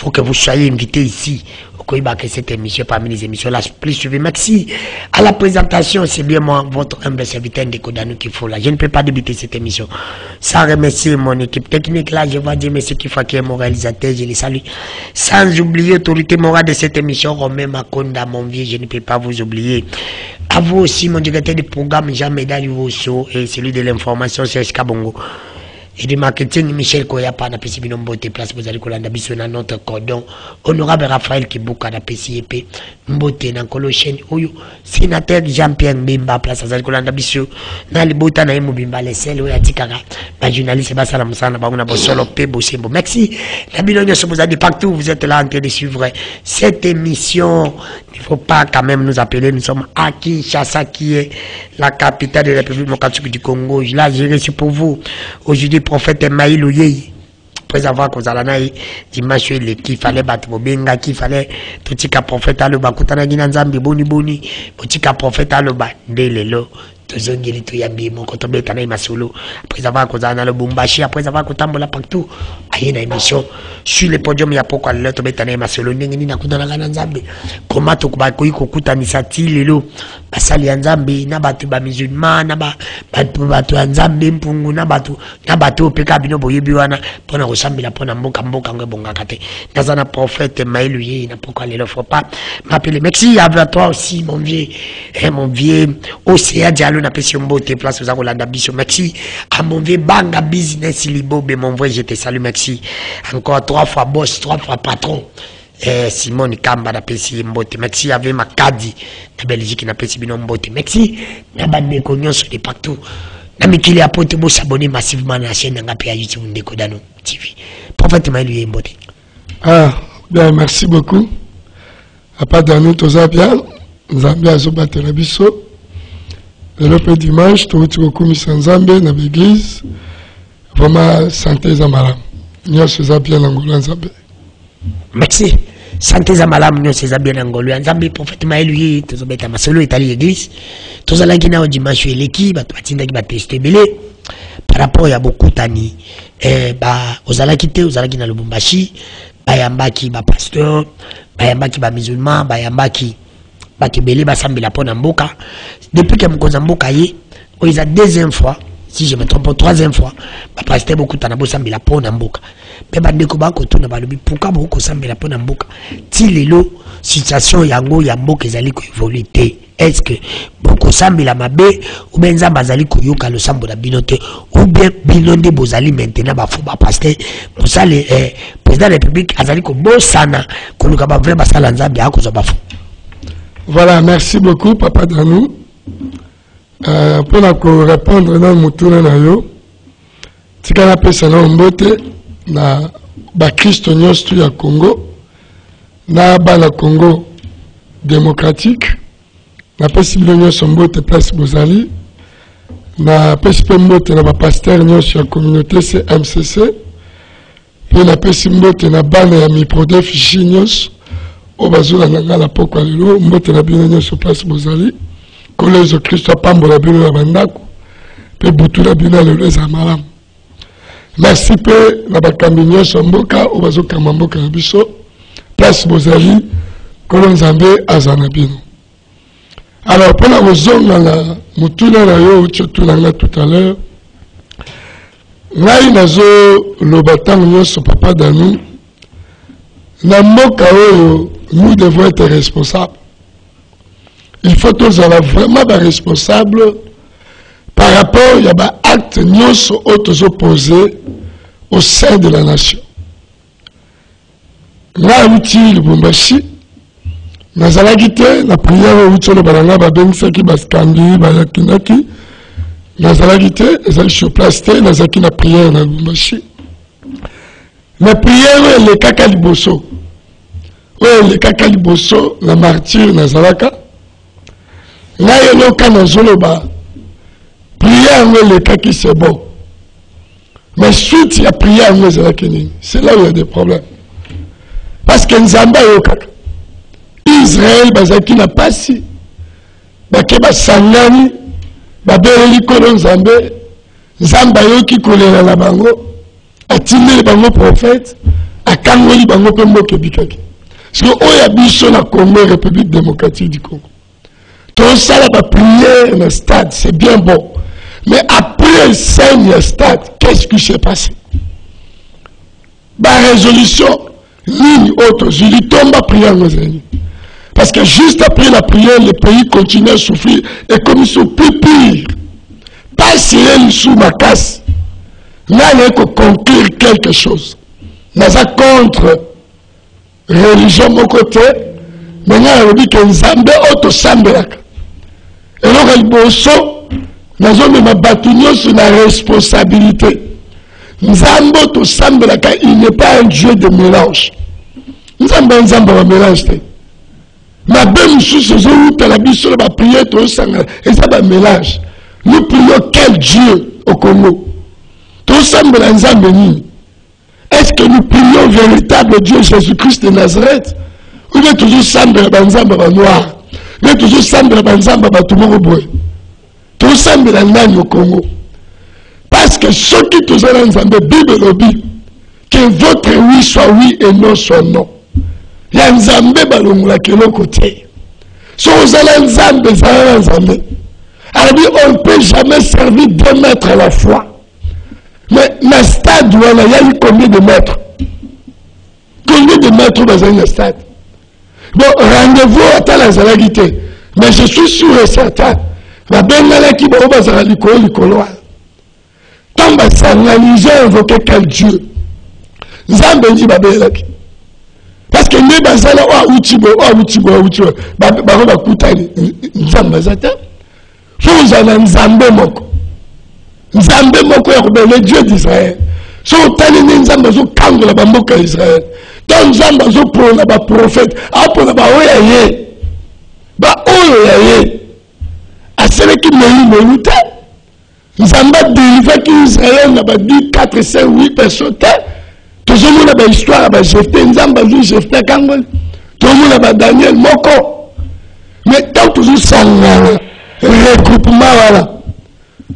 faut que vous soyez invité ici. Que cette émission parmi les émissions là plus suivies. Merci à la présentation, c'est bien moi votre humble serviteur Ndeko Danou qu'il faut là. Je ne peux pas débuter cette émission sans remercier mon équipe technique là. Je vais dire merci qu'il faut qu'il y ait mon réalisateur, je les salue. Sans oublier l'autorité morale de cette émission, Romain Makonda, mon vieux, je ne peux pas vous oublier. À vous aussi, mon directeur de programme Jean-Médard Youvosso et celui de l'information Serge Kabongo. Et du marketing, Michel Koyapa, na pesi binombote place, vous allez kolanda biso na notre cordon. Honorable Raphaël Kibuka, na pesi épée, mbote na Colochen, Oyo, sénateur Jean-Pierre Mbimba, place, vous allez kolanda biso, na libota na emu Bimba, les sel, Oya Tikara, ma journaliste, Basala Moussana, Baouna Bosolo, Pe Bosembo. Merci. La bilonio, vous avez partout, vous êtes là en train de suivre cette émission. Il ne faut pas quand même nous appeler, nous sommes à Kinshasa, qui est la capitale de la République démocratique du Congo. Là, j'ai reçu pour vous, aujourd'hui, prophète Maïlou Yei, après avoir causé la naï, dimanche, qu'il fallait battre Bobenga, qu'il fallait tout ce qu'un prophète a le bas, Koutana Ginanzambi, Boni Boni, tout ce qu'un prophète a le bas, Delelo, Tozongeli, Toyambi, mon Kotobe, Tanaï Masolo, après avoir causé le Bumbashi, après avoir Kotambola partout, à une émission, sur le podium, il y a pourquoi le Tobe, Tanaï Masolo, Nengini, Nakuna Gananzambi, comment Tokbakoi, Kokuta, Nisati, Lelo, Basali Anzambi, Nabatu, Musulman, Nabatu, Anzambi, Mpungu, Nabatu, Pekabino, Boyebiwana, Pona Rosambila, Pona Mboka, Mboka, Bongakate, Nazana prophète, Maïlouye, n'a pourquoi il ne faut pas m'appeler. Merci à toi aussi, mon vieux, Océa Diallo, n'a pas si on botte place aux Arolanda Bisso. Merci à mon vieux Banga Business Libobe, mon vrai, je te salue, merci. Encore 3 fois boss, 3 fois patron. Simone Kamba na pesi mbote. Merci avec ma Kadi na Belgique na pesi bino mbote. Merci na bande nyonso de partout. Na mikili apote bo s'abonner massivement na chaîne nga pe YouTube Ndeko Danou TV. Prophète Maïlou mbote. Ah, bien, merci beaucoup. À part Danou toza bien, Zambia zo batela biso. Le peu dimanche, tout beaucoup Nzambe na l'église. Vraiment santé zamala. Nyonso za bien ngolo Nzambe. Merci. Santé Zamalam, nous sommes bien en Gaulois. Nzambi, prophète Maïlou, tous les masolo est à l'église. Tous les gens qui dimanche l'équipe, qui va tester belé. Par rapport à beaucoup tani, aux alakité, aux alakina le Bumbashi, bayambaki, pasteur, bayambaki, musulman, bayambaki, belé, basambi la pona mboka. Depuis que mkoza mboka yi, ils a deuxième fois. Si je me trompe, 3e fois, je pasteur beaucoup de temps à la pona mboka. Mais je ne sais pourquoi beaucoup sambi la pona mboka. Si les situation yango yamboka ezali ko évoluer. Est-ce que beaucoup sambi la mabe ou bien nzamba zali ko yoka le sambo la binote ou bien binonde bozali maintenant ba fou ba pasteur pour ça le président de la République azali ko bosana ko luka ba vrai basala nzambi akozo ba fou. Voilà, merci beaucoup papa Danou. Pour répondre dans mon tour na yo, si on appelle ça mbote na ba Christo nyonso ya Congo na ba la Congo démocratique na possible nyonso mbote place bozali na possible mbote na ba pasteur nyonso ya communauté CMCC puis na possible mbote na bana ya miprodef nyonso o bazula na la pokwa lelo mbote na bino nyonso place bozali. Collège Christ Pambola Bino la Bandako, pe Boutoula Bino le Zamalam. Merci peu na bakamignon somboka ou bazo kamamboka biso place Bozali kolon Zambé azanabino. Alors pour la raison la mutuna na yo tshotulanga tout à l'heure. Ngai nazo lobatang nyonso papa Danou. Na mboka oyo nous devons être responsables. Il faut tous avoir vraiment des responsables par rapport à l'acte nyonso opposés au sein de la nation. Là, outil le Bumbashi, nazalaki te na prière outil le balanga babengisaki baskambi bayakinaki, nazalaki te ezali sur place te nazalaki na prière na Bumbashi. Na prière le kaka liboso, le kaka liboso la martyr nazalaka. Là, il y a un cas dans Zoloba. Prière, le cas qui c'est bon. Mais suite, il y a prière, c'est là où il y a des problèmes. Parce que Nzamba Israël, qui n'a pas si. Bakeba Sangani, Babeli Kolon Zambé, Zamba qui collait la bango, a tiré le bango prophète, a akangoli bango pe mboka bikaki parce que oya biso na Congo République démocratique du Congo tout ça la prière dans le stade c'est bien bon mais après le saigne stade qu'est-ce qui s'est passé ba résolution ligne autre je lui tombe à prière nos amis parce que juste après la prière le pays continue à souffrir et comme ils sont plus pires pas si elle sous ma casse là il faut conclure quelque chose naza contre religion mon côté maintenant on dit que Nzambe auto sambelaka et alors il bosso nazo me batunyo sur la responsabilité Nzambe auto sambelaka il n'est pas un dieu de mélange Nzambe wa mélange ma belle sous où la biso la prière to sanga et ça va mélange nous prions quel Dieu au Congo tout sambela Nzambe ni. Est-ce que nous prions véritable Dieu Jésus-Christ de Nazareth? Ou bien toujours semble la banzamba noir? Ou bien toujours semble la banzamba batumoro boy? Tout semble la nani au Congo. Parce que ceux qui tous ont ensemble, Bible lobby, que votre oui soit oui et non soit non. Il y a un zambé balongula qui est l'autre côté. Si vous allez ensemble, alors on ne peut jamais servir 2 mètres à la fois. Mais le stade, il y a eu combien de mètres? Combien de mètres dans un stade? Bon, rendez-vous à la zalagité. Mais je suis sûr et certain. La belle qui va au l'école. Quand on s'analyse, invoquer quel Dieu? Zambeni babelaki. Parce que les bazala wa utibo, ba kutani nzamba zata. Faut en nzambe moko. Nzambe moko ya le Dieu d'Israël. So tani nzamba zo kangola ba mboka Israël. Donc nzamba zo pour na ba prophète, a pour na ba oyaye. Ba oyaye. Asele ki meyi te. Nzamba délivre ki Israël na ba 10, 4, 5, 8 personnes. Tout le monde a une histoire, a Jephthé, Nzamba joue Jephthé Kangol. Tout le monde a Daniel Moko. Mais tant toujours ça, regroupement, voilà.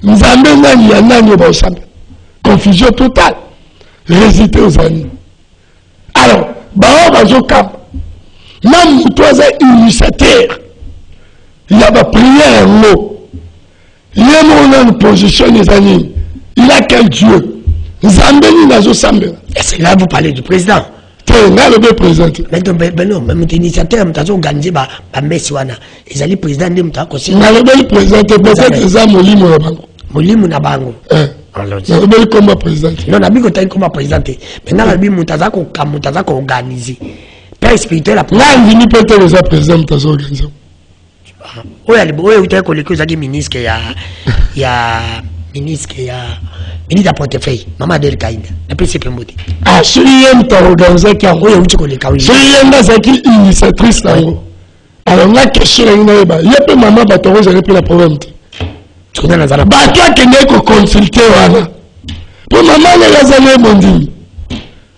Nzamba nani ya nani au ensemble. Confusion totale. Résister aux amis. Alors, Bao Bazo Kam. Même toi, initiateur. Il y a pas prié un mot. Il y a une position des amis. Il a quel Dieu? Zambeni nazo sambe. C'est là vous parlez du président. Le président. Mais non, même initiateur, nous avons organisé ba Messiwana. Ils allaient président de nous conseiller. Le président peut-être ça Molimo na bango. Molimo na bango. Alors, le combat président. Non, na biko tayi comme président. Maintenant la bi mutaza ko organiser. Père spirituel la. Là, il vient peut-être les président mutaza organiser. Oya utaye ko leko zaki ministre ya ministre ya portefeuille maman del Kaïda la PCP Mbote ah celui qui a organisé qui a oyo uti ko leka celui qui initiatrice là alors la question est là il y a peu maman batoro ça pas la problème tu connais la bah toi qui n'est que consulter voilà pour maman les azalé bondi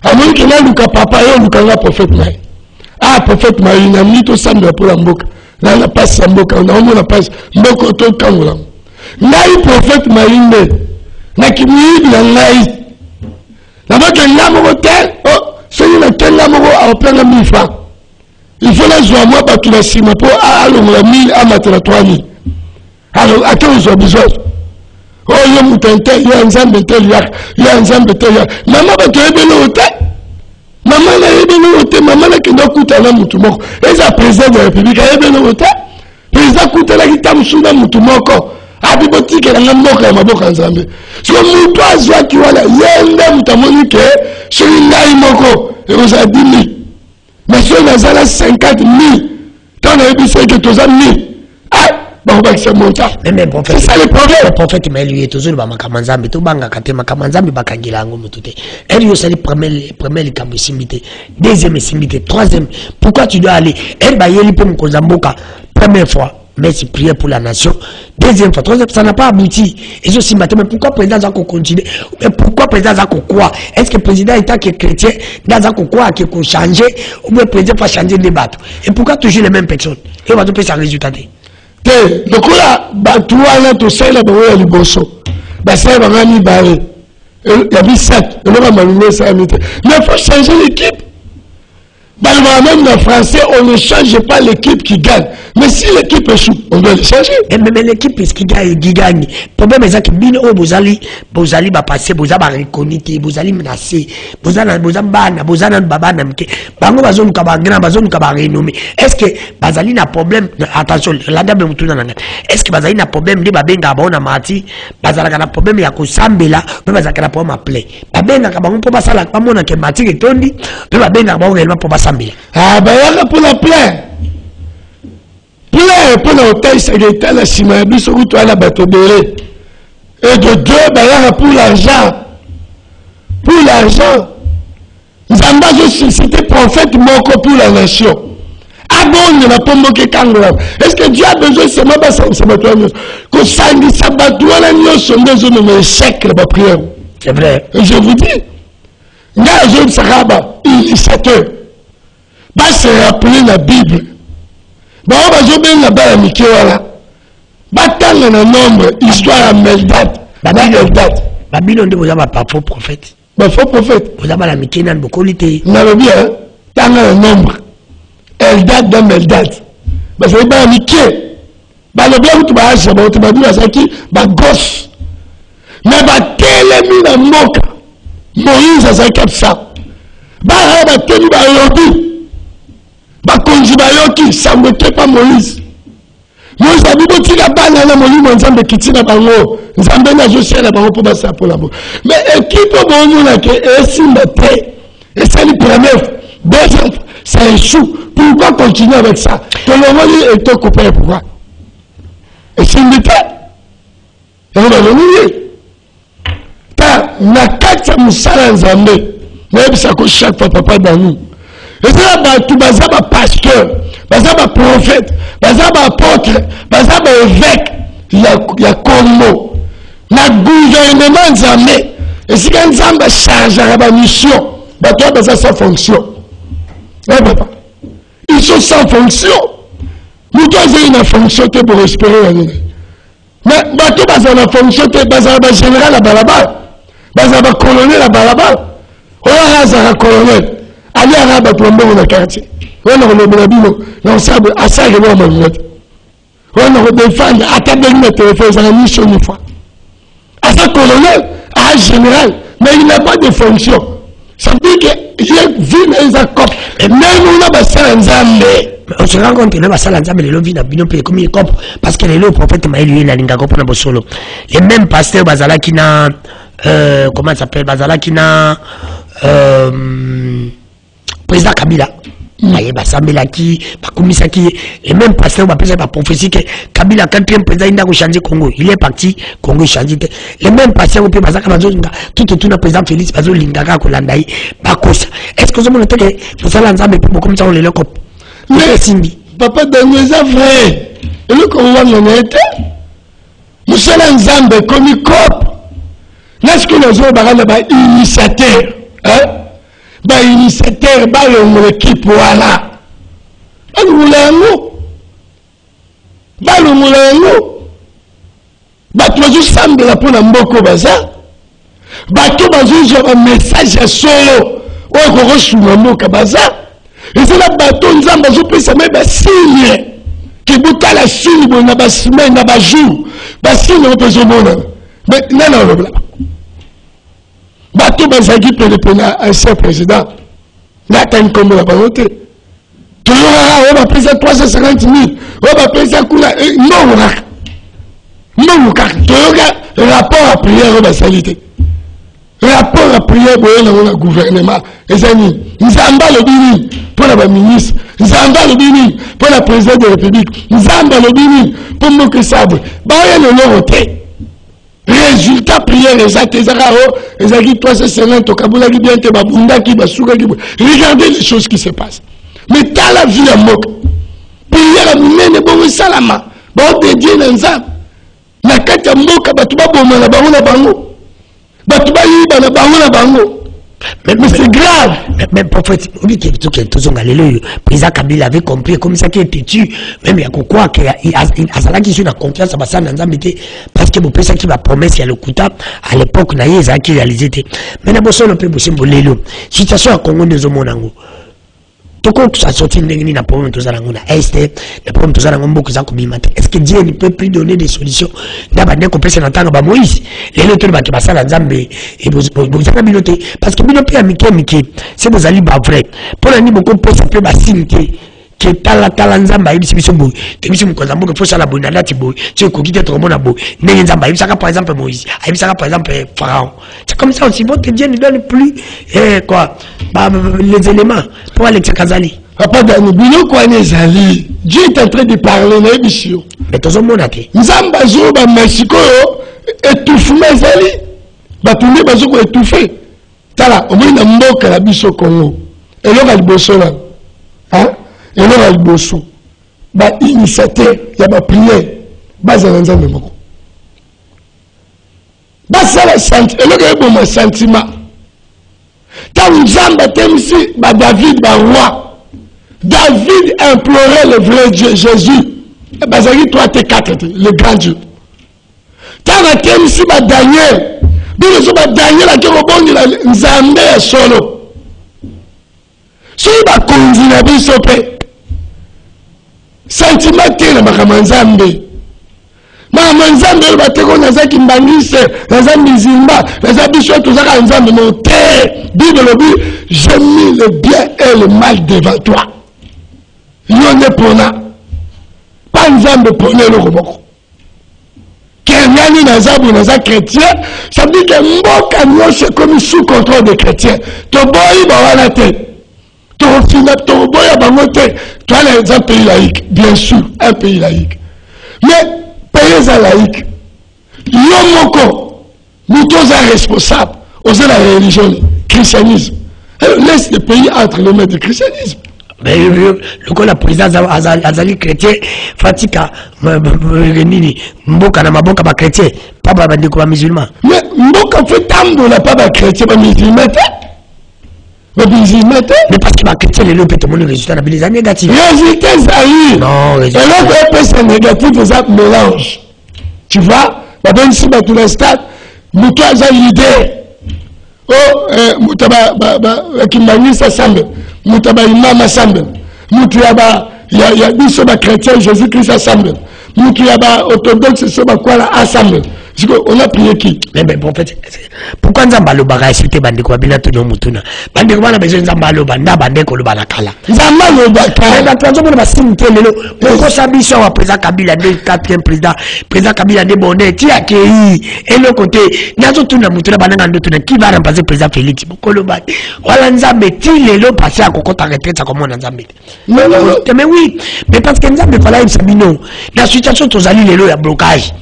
amon que là luka papa yo luka la prophète mai ah prophète mai na mito samba pour la mboka là la passe mboka on a passe mboka to kangola ngai prophète mai na kimidi na ngai na baka ngamo hotel oh c'est na tella moko a opéra 1000 francs il faut la joie moi ba tu la sima pour alonga 1000 amatela 3000 alors à quel jour besoin oh yo mutente yo nzambe tel ya nzambe tel ya mama ba to ebelo hotel mama na ebelo hotel mama na kendo kutana mutu moko eza président de la république ebelo hotel président kutana kitamsuna mutu moko abibotike na mboka ya maboka nzambe so mutu azwa ki wala yende mutamoni ke soli ngai moko eroza 10,000 mais so nazala 50,000 tant na ebise ke toza 1000 ah ba ba kisa monta même prophète c'est ça le problème le prophète mais lui toujours ba makamazambe to banga katema kamanzambe bakangila ngo mutute elle yo sali premier kambo simbité deuxième simbité troisième pourquoi tu dois aller elle ba yeli pe mkozamboka première fois mais c'est prier pour la nation. Deuxième fois, troisième, ça n'a pas abouti. Et je suis mais pourquoi le président Zako continue? Mais pourquoi le président Zako quoi? Est-ce que le président est que chrétien, Zako quoi, qui peut changer, ou bien le président va changer les bateaux? Et pourquoi toujours les mêmes personnes? Et on va faire ça résultat. Donc là, Batouana, tout ça, là, il y a le bosso. Bah, ça, il va y Il y a 7. Mais il faut changer l'équipe. Même en français, on ne change pas l'équipe qui gagne. Mais si l'équipe échoue, on doit le changer. Mais l'équipe qui gagne. Le problème est que Bozali va passer, Bozali va reconnaître, Bozali menacé, Bozali bana, Bozali babana, Bango bazon kabagana, bazon kabarenommé. Est-ce que Bazali n'a problème? Attention, la dame est tout dans la. Est-ce que Bazali n'a problème de babenga babona mati? Bazali n'a problème ya kusambela, mais Bazali n'a problème à play. Babenga kabango pour passer la pamona ke mati ke tondi, mais babenga babona réellement pour passer. Ah, ben, il y a pour la plaie. Plaie pour la hôtel, c'est que tu as la chimabi, sur toi, la bateau belé. Et de deux, ben, il y a pour l'argent. Pour l'argent. Zamba, je suis cité prophète, moko pour la nation. Ah bon, il n'y a pas moqué kangola. Est-ce que Dieu a besoin, c'est moi, c'est ma toi, que ça, ça va toi, la nuit, sur des zones, mais chèque, la prière. C'est vrai. Et je vous dis, il y a un jeune Saraba, initiateur. Bah, c'est rappelé la Bible. Bah, on va jouer bien là-bas à Mikéwala. Bah, tant un nombre, histoire à Meldad. Bah, Meldad. Bah, bien, on dit, vous avez pas faux prophète. Bah, faux prophète. Vous avez la Mikénan, beaucoup l'été. On a bien, tant un nombre. Eldad dans Meldad. Bah, c'est pas Miké. Bah, le bien, tu vas acheter, tu vas dire à ça qui, bah, gosse. Mais, bah, télémi la moka. Moïse, ça, c'est comme ça. Bah, bah, télémi, bah, yobi. Bakonji bayoki sambote pa Moïse. Moïse a dit que tu as pas dans le monde ensemble qui tient bango. Nzambe na jo sera bango pour basa pour la bo. Mais équipe bongo na ke esi mate. Et c'est le premier. Deuxième, ça échoue. Pourquoi continuer avec ça? Que le monde est occupé pourquoi? Et c'est une bête. Et on va venir. Ta na kata musala nzambe. Même ça que chaque fois papa dans nous. Et ça va tout bazaba pasteur, bazaba prophète, bazaba apôtre, bazaba évêque, il y a Congo. Na gouvernement nzambe. Et si quand nzambe charge la mission, bah toi baza sans fonction. Eh papa. Ils sont sans fonction. Nous dois avoir une fonction pour espérer la vie. Mais bah toi baza la fonction, bazaba général à balabal, bazaba colonel à balabal. On a un colonel. Allez à Rabat pour dans le quartier. On a le bino, on sait à ça que l'on a on a défendu à table de téléphone, ça a mis sur une fois. À ça, colonel, à général, mais il n'a pas de fonction. Ça veut dire qu'il y a vu les accords. Et même on a passé un zambé. On se rend compte que nous avons l'ensemble de l'envie d'abino comme il copre parce que le prophète m'a élu la linga pour na solo. Les mêmes pasteurs bazala qui na comment ça s'appelle bazala qui na président Kabila, Basambela qui, Bakoumisa qui, et même pasteur, la prophétie que Kabila, quatrième président, il a changé Congo. Il est parti, Congo changé. Les mêmes pasteurs, tout le président Félix Bazo Lingara, Kolandaï, Bakosa. Est-ce que vous avez dit que vous allez ensemble pour comme ça on les l'a cop? Mais Simbi. Papa, dans les affaires, et le Congo en était, nous allons ensemble comme il cop. Est-ce que nous avons initiateur, hein? Bah initiateur bah l'équipe voilà bah le moulango bah tu vas juste sembler pour la mboko baza bah tu vas juste un message à solo ou qu'on reçoit la mboka baza et c'est la bateau nous avons besoin de ça mais bah signe qui bouta la signe bon na ba semaine na ba jour bah signe on peut se mona mais non non bateau bazaki pour un chef président. Là, tu as une combo la volonté. Tu auras, on va payer 350 000. On va payer ça, non, non, tu auras rapport à prière, on va saliter. Rapport à prière pour le gouvernement. Et ça, Nzamba le bini pour la ministre. Nzamba le bini pour la présidente de la République. Nzamba le bini pour Moké Sabre. Bah, il y a le noté. Résultat prière exact ezaki 350 kabula ki bien te babunda ki basuka ki regardez les choses qui se passent mais t'as la vie à moque prière minene bon salama bon dédié dans ça na kata moka batu ba boma na bango batu ba yiba na bango Mais c'est grave. Mais prophète, le président Kabila avait compris comme ça qu'il était tué. Même il y a quoi qu'il y a qui a confiance à Bassan parce que mon père qui va promettre il y a le Kouta à l'époque n'a pas qui réalisé. Mais d'abord on peut bosser pour les lots. Situation à Congo de Zomonango. Tout ça sorti na problème tous na est le problème tous na ngombo za kubimata. Est-ce que Dieu ne peut plus donner des solutions? D'abord qu'on peut se n'entendre ba Moïse. Les autres ba qui la Nzambe et vous avez noté parce que bino pe amike c'est vous allez ba vrai. Pour la ni beaucoup peut ça peut ba simité que tala Nzamba ibisi biso boy. Te biso mukonza mboka faut ça la bonne date boy. Tu ko kite trop mona boy. Mais Nzamba ibisa par exemple Moïse, ibisa par exemple Pharaon. C'est comme ça aussi votre Dieu ne donne plus les éléments pour aller Kazali. Papa Dani, Dieu est en train de parler na émission. Mais tous mona te. Nzamba zo ba Mexico étouffe Zali. Ba tourner bazo ko étouffer. Tala, au moins na mboka la biso Congo. Et là va liboso là. Hein? Et là, il bosse. Bah, initiateur, il y a ma prière. Bah, ça n'a pas beaucoup. Bah, ça la sentiment. Et là, il y a mon sentiment. Quand nous avons ici, bah, David, bah, roi. David implorait le vrai Dieu, Jésus. Et bah, ça y est, toi, t'es 4, le grand Dieu. Quand nous avons ici, bah, Daniel. Nous avons Daniel, qui est bon, Nzambe solo. Si nous avons conduit la vie, sentiment tena makamanzambe mamanzambe bateko nazaki mbangise nazambi zimba nazabi shoto zaka nzambe non te Bible dit j'ai mis le bien et le mal devant toi yone pona pas nzambe pona le roboko kenyani nazabu naza chrétien ça veut dire que mboka nyoshe comme sous contrôle des chrétiens to boyi bawana te toi, les un pays laïque, bien sûr, un pays laïque. Mais, pays laïque, l'homme, nous tous sommes responsables, osez la religion, le christianisme. Laisse le pays entre les mains du christianisme. Mais le président Azali chrétien, Fatika, Mboka na maboka ba chrétien, pas ba musulman. Mais Mboka fait tant de la pas ba chrétien, ba musulman. Mais parce que ma chrétien est le pétomone résultat dans les années négatives. Résultat Zahir. Non, résultat. Et là, c'est négatif, ça mélange. Tu vois, maintenant, ici, dans le stade, nous avons l'idée. Oh, Kimani, ça semble. Nous avons imam semble. Nous avons, il y a des chrétiens, Jésus-Christ assemble. Nous avons orthodoxe, quoi assemble. On a prié qui? Mais en fait, pourquoi Nzamba lo baga cité bandeko babila to mutuna bandeko bana besoin Nzamba lo banda bandeko lo bana kala Nzamba lo baka ba twanzo bona basimite lelo pourquoi sabiso wa président Kabila de 4e président Kabila de bonnet ti akei et le côté nazo tuna mutuna bananga ndo tuna qui va remplacer président Félix Bokolo ba wala Nzambe ti lelo passer à kokota retraite comme on Nzambe mais oui mais parce que Nzambe fala ibsabino la situation tozali lelo ya blocage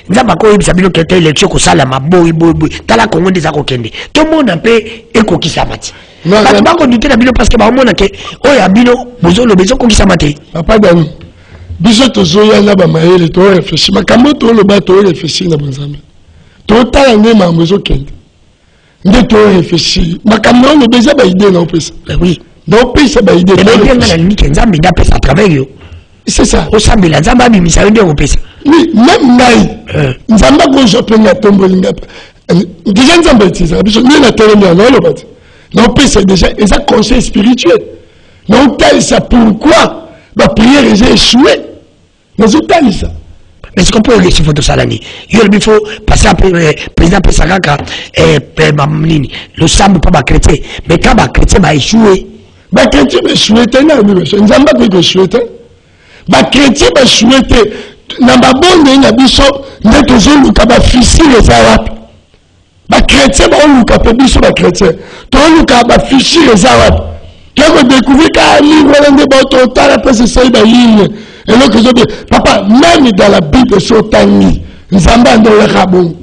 Nzamba ko yebisa bino kete élection ko sala maboyi boy tala Congo ndeza ko kende to mona pe eko kisamati ba ba ko dute na bino parce que ba mona ke oya bino bozolo bezo ko kisamati papa Dani biso to zoya na ba maele to réfléchir makambo to lo ba to réfléchir na Nzambe to tala ne ma bezo kende nde to réfléchir makambo no bezo ba idée na opesa oui donc pesa ba idée mais bien na ni ke Nzambe da pesa à travers yo c'est ça au sambe la Nzamba bi misa nde opesa oui même ngai Nzamba ko jope na tombo linga déjà Nzamba tisa biso ni na tele na lo bat non pesa déjà et ça conseil spirituel donc tel ça pourquoi la prière est échouée mais tel ça mais ce qu'on peut réussir photo salani il faut passer après président Pesagaka mamnini le sambe pas ba chrétien mais quand ba chrétien ba échoué ba chrétien ba échoué na Nzamba ko échoué ba chrétien ba échoué na babonde na biso nde tozoluka bafisile eza wapi bakretien baoluka mpe biso bakretien tooluka bafisile eza wapi tokodécouvrir ka livre wana nde baototala mpe sesei bayigne eloko ezobi papa même dans la bible so otangi nzambe andolaka bongo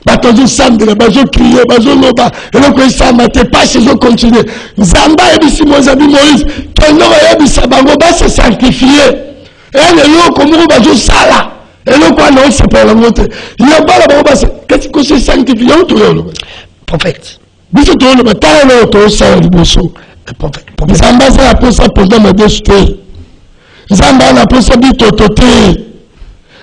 bato bazosambela bazokrie bazoloba eloko esamba te pasi ezocontinue nzambe ayebisi mozabi moïse tondoko ayebisa bango base sanctifie eloko moko bazosala eloko wana osepela yango te ya bala bango base kati kose sanctifie yango toyoloba prophète biso to le batalo to sa liboso nzamba za posa pendant ma destin nzamba na posa bitoto te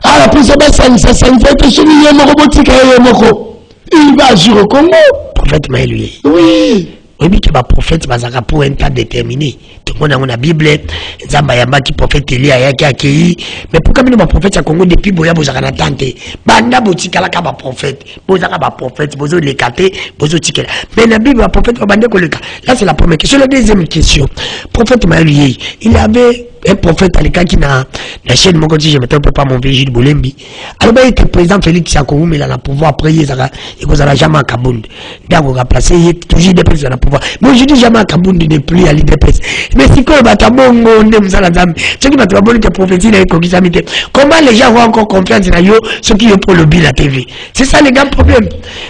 ala posa ba sanisa sanisa te soni yemo robotika yemo il va agir au Congo. Prophète Maël, oui. Oui, mais tu vas prophète bazaka pour un temps déterminé. Tout le monde a la Bible, Nzamba yamba qui prophète Elia yaki akei. Mais pourquoi nous prophète à Congo depuis boya bozaka na tante. Banda botika la ka ba prophète. Bozaka ba prophète, bozo le kate, bozo tikela. Mais la Bible prophète va bande ko le ka. Là c'est la première question. La deuxième question. Prophète Maël, il avait un prophète à l'écart qui n'a la chaîne mon si je ne me trompe pas mon vieux Gilles Boulembi. Alors il était président Félix Sakourou mais il a pouvoir prier ça et qu'on a jamais à Kabound. D'accord, remplacer toujours des personnes à pouvoir. Moi je dis jamais à Kabound n'est plus à l'IDPS. Mais si quoi bah tabongo ne vous allez jamais. Ce qui m'a trouvé que prophétie là et comment les gens ont encore confiance dans eux ceux qui ont pour le bill à TV. C'est ça les gars problème.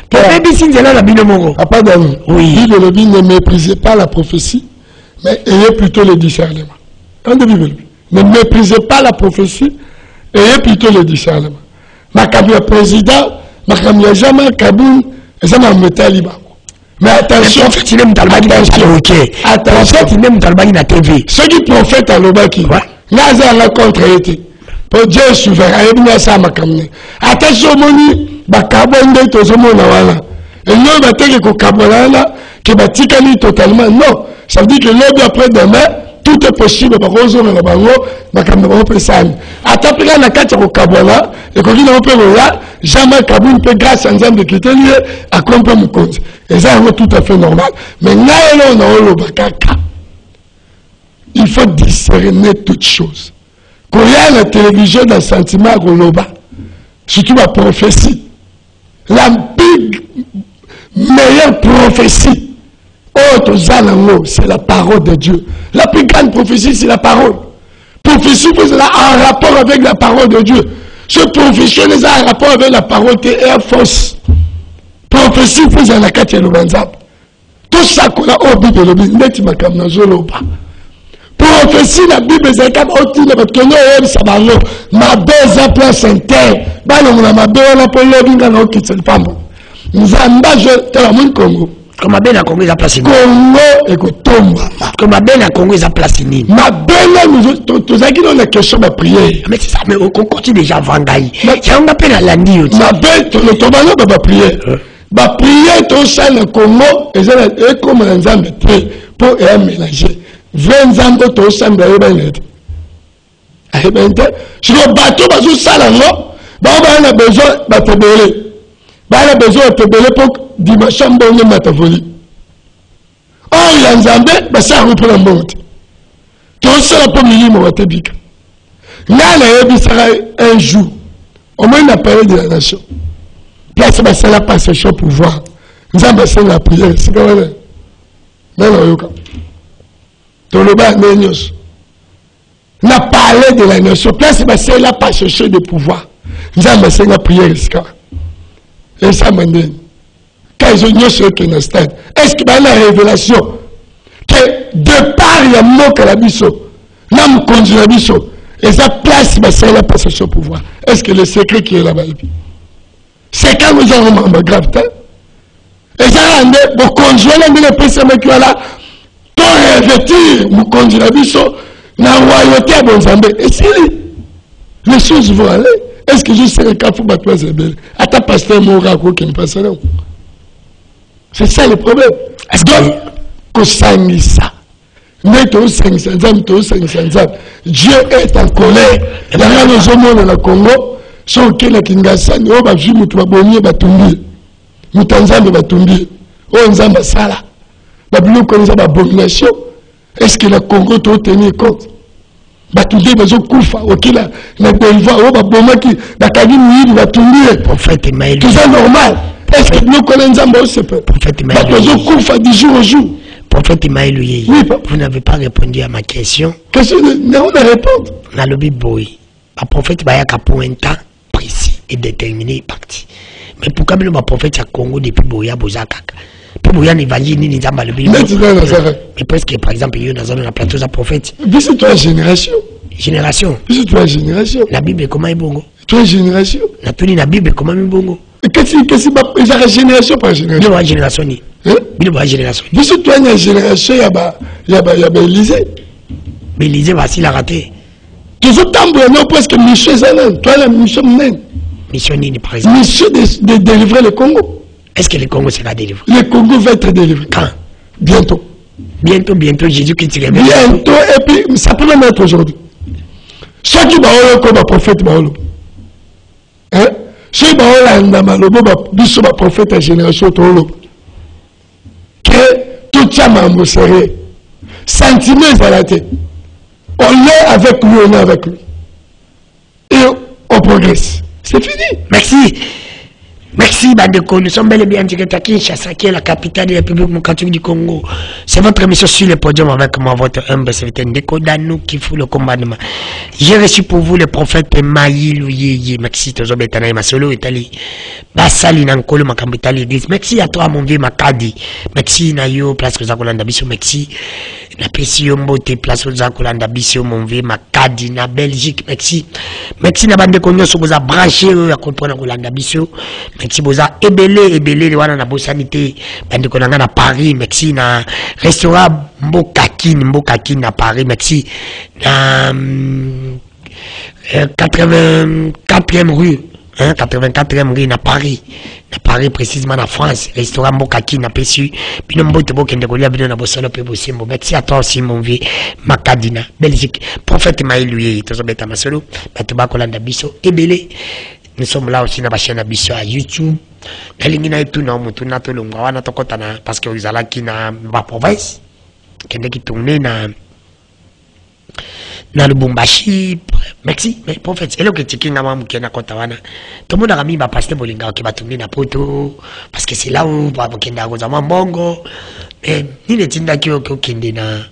Problème si c'est là la binomoro. Ah pardon. Oui. Le lobby ne méprisez pas la prophétie mais ayez plutôt le discernement. Ne méprisez pas la prophétie, ayez plutôt le discernement. Ma président, ma jamais Kaboun, et ça m'a mis Taliban. Mais attention, il aime attention, il aime la TV. Ceux qui prophètent à l'Obaki, Naza la contre été. Pour Dieu est souverain, il y a ça ma camne. Attention, moni, Bakabon de Tozomona wala. Et non, va te que Kabonana, qui va tikali totalement. Non, ça veut dire que l'homme après demain, tout est possible par raison de la bango makambo pesani atapika na kati ko kabona et ko kina pe là jamais Kaboun peut grâce à Nzambe qui était lié à comprendre mon compte et ça est tout à fait normal mais naelo na olo bakaka il faut discerner toutes choses quand il y a la télévision dans sentiment goloba surtout la prophétie la big meilleure prophétie oh, c'est la parole de Dieu. La plus grande prophétie, c'est la parole. Prophétie, vous avez un rapport avec la parole de Dieu. Ce prophétie, vous avez un rapport avec la parole qui est fausse. Prophétie, vous avez la carte de l'Obanzab. Tout ça qu'on a au Bible, le Bible, n'est-ce pas? Prophétie, la Bible, c'est comme au titre de ton nom, ça va l'eau. Ma belle à place en terre. Ma belle à pour l'eau, nous allons quitter le femme. Nous allons te la monde Congo. Comme ma belle à Congo, ils a placé Congo et Kotomba. Comme ma belle à Congo, ils a placé Nîmes. Ma belle, nous avons la question de prier. Mais c'est ça, mais on continue déjà à Vangaï. Il y a un appel à l'année aussi. Ma belle, le Tombano va prier. Va prier tout ça le Congo et ça est comme un ensemble pour mélanger. 20 ans de tout ça, mais si le bateau va sur ça, on a besoin de te belé. On a besoin de te belé pour dimanche bonne matavoli. Oh, il y a un zambé, mais ça reprend le monde. Tout ça pour minimum à te bica. Là, un jour, au moins la parole de la nation. Place c'est la passation pour voir. Nous avons passé la prière. C'est quand même. Non, dans le bas, on a parlé de la nation. Place c'est la passation de pouvoir. Nous avons passé la prière. Et ça m'a dit. Quand ils ont dit qui est dans le stade, est-ce qu'il y a la révélation que de par il y a un mot que la biso, l'âme conduit la biso, et ça place c'est la passation de pouvoir. Est-ce que le secret qui est là-bas? C'est quand nous avons un grave temps. Et ça a amené, pour conduire les personnes qui sont là, pour revêtir, nous conduire la biso, dans la royauté à Bonzambé. Et si les choses vont aller, est-ce que je sais le cas pour battre les belles? À ta pasteur Morako qui ne passe rien. C'est ça le problème. Est-ce que ça ça? Mais Dieu est en colère. Il y a des hommes dans le Congo. So que la kingasani o ba vu mutu babonye batumbi mutanzambe batumbi o nzamba sala babilo konza ba abomination. Est-ce que le Congo doit tenir compte? Batumbi bazo kufa okila na belva o babomaki bakagi muyibi batumbi prophète Maël. Tout ça normal. Est-ce que nous connaissons nzamba o sepe? Prophète Maël. Bazo kufa du jour au jour. Prophète Maël, oui, vous n'avez pas répondu à ma question. Question de répondre. Dans le Bible, le prophète Bayaka pour un temps précis et déterminé parti. Mais pourquoi même le prophète à Congo depuis Boya Bozakaka? Puis Boya n'évangile ni Nizamba le Bible. Mais presque par exemple, il y a dans un plateau de prophète. C'est toi génération. Génération. C'est toi génération. La Bible comment est bongo? Toi génération. La tenue la Bible comment est bongo? Qu'est-ce que c'est la génération par génération? Non, génération ni. Bino ba génération. Biso toi une génération ya ba Élysée. Mais Élysée va s'il a raté. Toujours tambour non presque mission ça toi la mission même. Mission ni par exemple. Mission de délivrer le Congo. Est-ce que le Congo sera délivré? Le Congo va être délivré. Quand? Bientôt. Bientôt Jésus qui tire. Bientôt et puis ça peut même être aujourd'hui. Ceux qui baolo comme un prophète baolo. Hein? Ceux qui baolo anda malobo biso ba prophète à génération tolo. Que tout ça m'a sérieux. Sentiment à la tête. On est avec lui, on est avec lui. Et on progresse. C'est fini. Merci. Merci Bandeko, nous sommes bel et bien directs à Kinshasa, qui est la capitale de la République démocratique du Congo. C'est votre émission sur le podium avec moi, votre humble serviteur Ndeko Danou qui fout le commandement. J'ai reçu pour vous le prophète Maïlou Yeye. Merci, Tozo Betanaï Masolo Itali. Basali Nankolo Makambitali Église. Merci à toi, mon vieux Makadi. Merci, Nayo, place Rosakolanda Bissou. Merci. Na Pesio Mbote, place Rosakolanda Bissou, mon vieux Makadi, na Belgique. Merci. Merci, na Bandeko Nyoso, vous a branché, à comprendre Rolanda Bissou. Merci boza ebele wana na bosanité bandeko nanga na Paris. Merci na restaurant Mbokakine na Paris. Merci na 84e rue 84e rue na Paris précisément na France, restaurant Mbokakine na Pessu bino mbote bokende kolia bino na bosolo pe bosimbo. Merci à toi aussi mon vieux Makadina Belgique, prophète Maïlou Yeye tozo beta masolo bato bakolanda biso ebele. Nous sommes là aussi dans la chaîne à YouTube. Nalingina et tout, non, tout na tout le monde. On a tout kotana parce que vous allez qui na ma province, qui est qui tourne na Lubumbashi. Merci, mais prophète, et là que tu es na mamu qui na kotawana. Tout le monde a mis ma pasteur bolinga qui va tourner na poto parce que c'est là où va kenda goza mbongo. Mais ni le tinda qui au kende na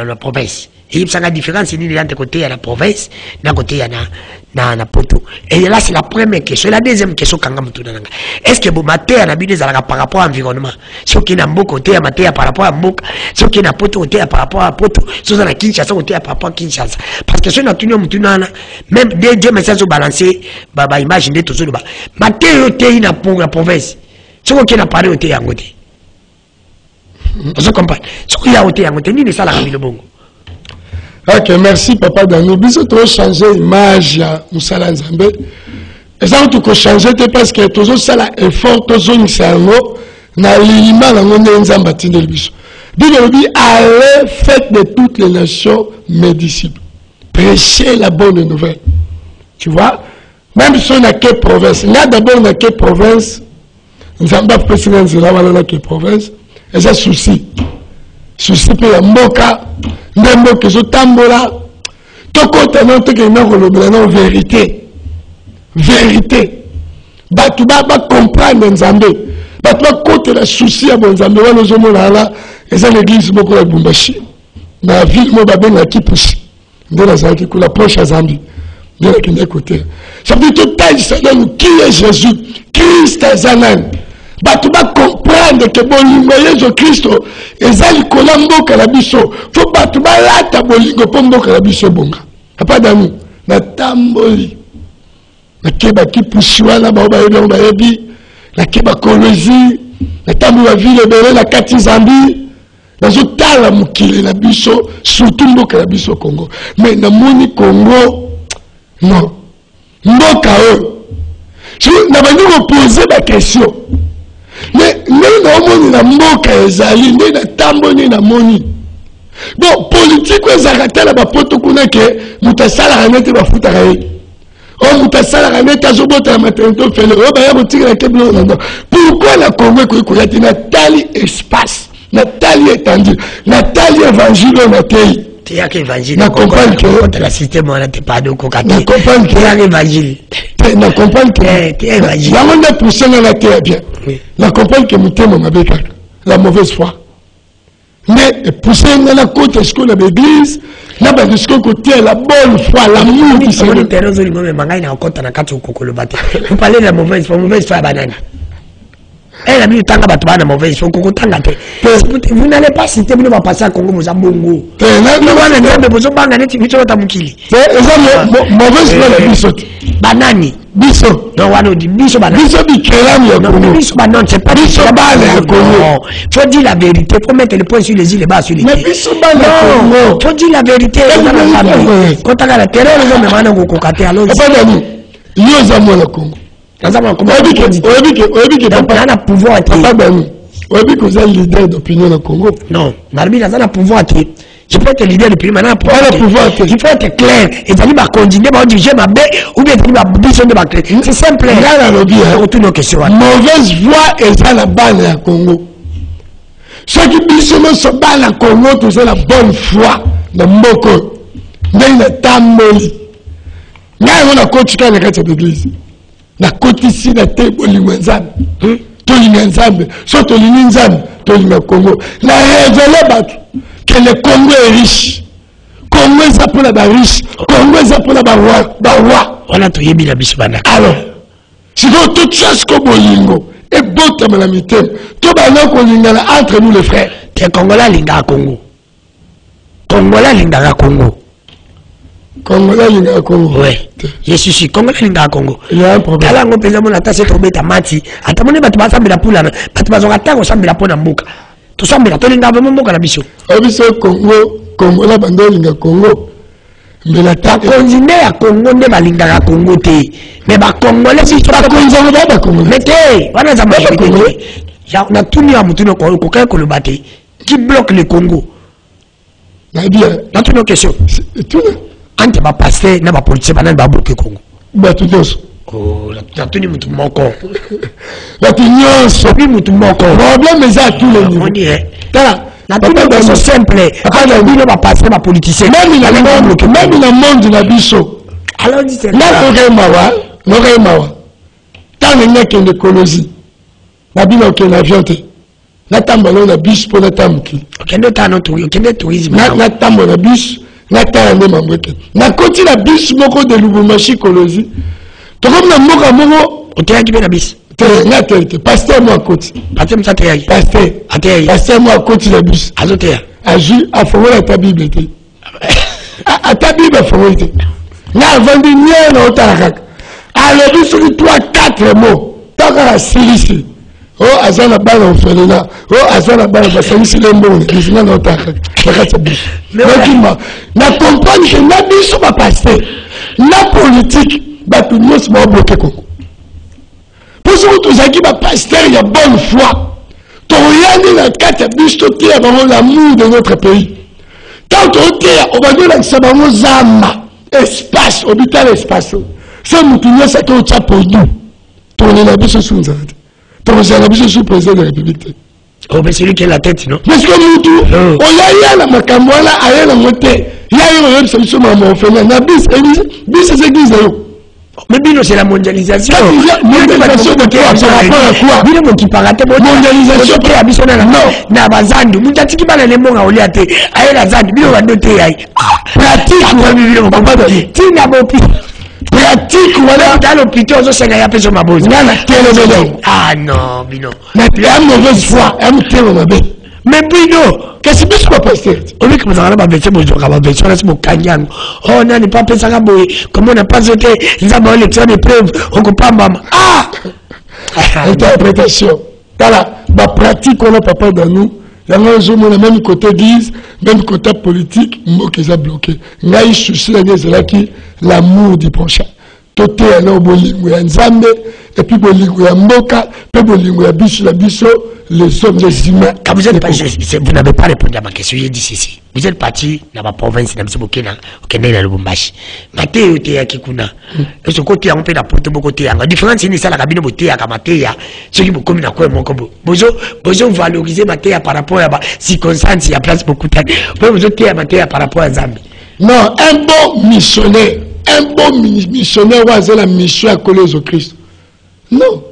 la province. Et ça a la différence, il y a de côté à la province, d'un côté à na poto. Et là, c'est la première question. La deuxième question, est-ce que vous matez à la par rapport à l'environnement? Ce qui est dans beaucoup côté à mater par rapport à Mboka, ce qui est dans poto côté par rapport à poto, ce qui est dans Kinshasa côté par rapport à Kinshasa. Parce que ce qui est dans même deux messages balancés, imaginez tout ça. Maté côté pour la province, ce qui est dans Paris côté à côté. Vous comprenez? Ce qui est à côté à côté, ni ça la Camille Bongo. Ok, merci Papa Danou. Biso to changer image ya Musala Nzambe. Et ça tout ko changer parce que tozo sala effort tozo nsango na lima na ngone Nzamba tindel biso. Bible dit allez faites de toutes les nations mes disciples. Prêchez la bonne nouvelle. Tu vois? Même si on a quelle province, là d'abord on a quelle province? Nzamba président Nzela wala na quelle province? Et ça souci. Souci pour la Mboka. Ndembo que je tambola, toko tano teke na kolobela na vérité, vérité. Batu ba comprendre Nzambe, batu ba côté la souci ya Nzambe wana zomona la, eza l'église moko ya Lubumbashi, na ville mo ba benga Kipushi, ndela zaki kula proche ya Zambi, ndela kinde côté. Ça veut dire tout tel selon qui est Jésus, Christ azanan. Batu ba comprendre que bolingo Yesu Kristo ezali kolambo kala biso fo batu ba lata bolingo pombo kala biso bonga papa damu na tamboli na keba Kipushi wana ba yebi na keba Kolwezi na tambo ba ville bele na kati Zambi na zotala mukile na biso surtout mboka la biso Congo mais na moni Congo non mboka si na bani ko poser la question. Mais nous avons na mboka ezali nde na tambo ni na moni. Bon politique ezakata la bapoto kuna ke mutasala ranete bafuta kai. O mutasala ranete azobota maternité fele. O ba ya botiki na keblo na. Pourquoi la Congo ko yati na tali espace, na tali étendue, na tali évangile na tei. Tu as évangile. Na comprendre que la système on n'était pas de kokati. Na comprendre que évangile. Na comprendre que tu es évangile. La monde poussé dans la terre bien. La comprendre que mutemo mabeka la mauvaise foi. Mais pousser dans la côte est-ce qu'on a l'église là bas est-ce qu'on côté la bonne foi l'amour qui se le terrain zo lingo mangai na okota na kati okokolo bate. Vous parlez de la mauvaise foi banane. Elle a mis le temps à battre la mauvaise foi kokotanga te. Vous n'allez pas citer vous ne va passer à Congo vous bongo. Non wana ndombe bozo banga neti bicho ta mukili. Mauvaise foi la biso. Banani Biso. Non, on dit biso banane. Biso bikelam ya Congo. Non, biso banane, c'est pas biso bale ya Congo. Faut dire la vérité, faut mettre le point sur les îles et bas sur les îles. Mais biso bale ya Congo. Faut dire la vérité. Quand tu as la terreur, les hommes maintenant vous concatez alors. Papa Dani, yo zamo la Congo. Nazama comment Oyebi papa na pouvoir. Papa Dani, oyebi que vous êtes leader d'opinion au Congo. Non, Narbi nazana pouvoir. Je peux être leader depuis maintenant. Il faut être clair. Et d'aller ma continuer, ma diriger ma baie, ou bien d'aller ma vision de ma clé. C'est simple. Retourne aux questions. Mauvaise voix est dans la balle à Congo. Ceux qui bisonnent ce balle à Congo, tout ça la bonne foi de Mboko. Mais il est tamoli. Là, on a continué à la l'église. La côte ici, la tête, au Limanzam. Tolinganzam. Soit Tolinganzam, Tolinga Congo. La révélée, que le Congo est riche. Congo est pour la riche. Congo est pour la roi. On a tout yébi la bisbana. Alors, si vous avez toute chose comme Bolingo, et botte à la mité, tout le monde entre nous les frères. T'es Congolais linga Congo. Congolais linga Congo. Congolais linga Congo. Ouais. Je suis Congolais linga Congo. Il y a un problème. Là, on peut dire mon attaché tombé ta mati. Atamone batuma sambela pula. Batuma zonga ko sambela pona mbuka. To sambela to linga vraiment mbuka na biso. Obiso Congo la bando linga Congo. Mais la ta continuer à Congo ne balinga ka Congo te. Mais ba Congolais si tu pas konza ba Congo. Mais te, wana za Congo. Ya na tuni ya mutu no ko ka ko le baté. Qui bloque le Congo? Na bien. Na tuni question. Tout ante ba passer na ba politicien ba na ba bloquer Congo. Ba tout dos. Oh, la tuni mutu moko. La tunion sobi mutu moko. Problème est à tous les niveaux. On dirait. Tala. La tuni est simple. Papa na bino ba passer ba politicien. Même le monde de la biso. Alors dit c'est là n'aurait mawa. Tant le nek en écologie. La bino ok l'avion te. La tambalo na bus pour la tamki. Ok no ta no tourisme, ok tourisme. Na tambo na bus. Na tande mamweke na koti la bis moko de Lubumbashi écologie to comme na moka moko oteyaki be na bis te na te pasteur moi koti pasteur msate yaki pasteur moi koti la bis azoteya aju afongola ta bible te ta bible afongola te na vandi nie na otala kaka alobi soki 3-4 mots taka silisi oh azana bana ofelena oh azana bana basangisi lembongo nzinga na otaka bakati biso mais na comprendre que na biso ba passer na politique ba tout nyos ba bloquer Congo pour ce que tozaki ba pasteur ya bonne foi to yandi na kati biso te ya bango l'amour de notre pays tant to te ya obado la sabango zamba espace hôpital espace c'est mutu nyos ka o chapo du to na biso sunza c'est la biso sous président de la République. Oh, mais c'est lui qui a la tête, non? Parce que nous tous, on y a la macambola, à la montée. Il y a eu une solution à mon frère. La bis, c'est église. Mais Bino, c'est la mondialisation. Mondialisation de quoi? Par rapport à quoi? Bino, qui parle mondialisation. Non, na bazandu. Mutati qui parle les mots à Oliate. Aïe la zandu. Bino va noter aïe. Pratique, on va vivre. Tina Bopi. Pratique, voilà. Dans l'hôpital, on s'est gagné à peser ma bose. Ah non, Bino. Mais il y a une mauvaise foi. Mais Bino, qu'est-ce que tu peux passer? Au lieu que vous avez baissé mon jour, on baissé mon canyon. Oh, on n'a pas pensé à boy. Comme on n'a pas sauté, ils ont l'élection des preuves. On ne peut pas maman. Ah! Interprétation. Voilà, la pratique, on n'a pas dans nous. Il y a un même côté église, même côté politique, moi qui les a bloqués. Il y a eu l'amour du prochain. Tout est là au bolingo ya Nzambe, et puis bolingo ya Mboka, puis bolingo ya biso la biso, les hommes, les humains. Quand vous êtes vous n'avez pas répondu à ma question, j'ai dit ceci. Vous êtes parti dans ma province, dans le Kenya, au Kenya, dans le Lubumbashi. Maté, tu es à Kikuna. Et ce côté, on peut apporter beaucoup de temps. La différence, c'est que la cabine de thé à Kamaté, ceux qui me communent à quoi, mon combo. Besoin valoriser Maté par rapport à la circonstance, il y a place beaucoup de temps. Vous êtes à Maté par rapport à Zambie. Non, un bon missionnaire. Un bon missionnaire ou la mission à coller au Christ. Non.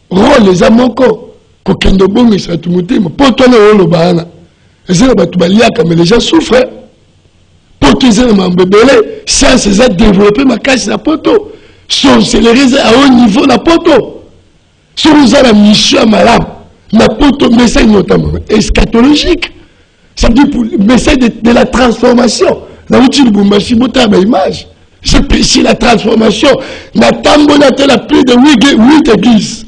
Rôle les amoko. Kokendo bongi sa tumuti. Pour toi le rôle bahana. Et c'est la batubalia comme les gens souffrent. Pour qu'ils aient un bébé, science les a développé ma casse la poto. Sorcellerie à haut niveau la poto. Si vous avez la mission à malade, la poto message notamment eschatologique. Ça dit pour message de la transformation. Là où tu le Bumbashi, tu as l'image. J'ai prêché la transformation. La tambona a plus de 8 églises.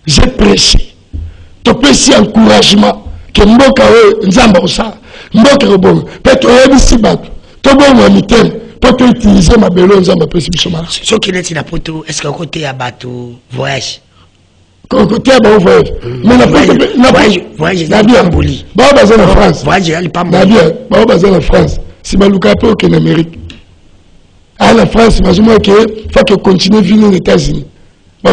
J'ai prêché. Tu peux essayer encouragement. Que mboka nzamba osa. Mboka robongo. Peut-être ici bateau. Tu bon mitem. Pour utiliser ma belle nzamba prêché bisomala. Ce qui est la poto, est-ce qu'à côté à bateau voyage? Côté à bateau voyage. Mais la voyage dans le Pamboli. Bah basé en France. Voyage dans le Pamboli. Bah basé en France. Si baluka peu qu'en Amérique. À la France, il faut que continue à vivre aux États-Unis. À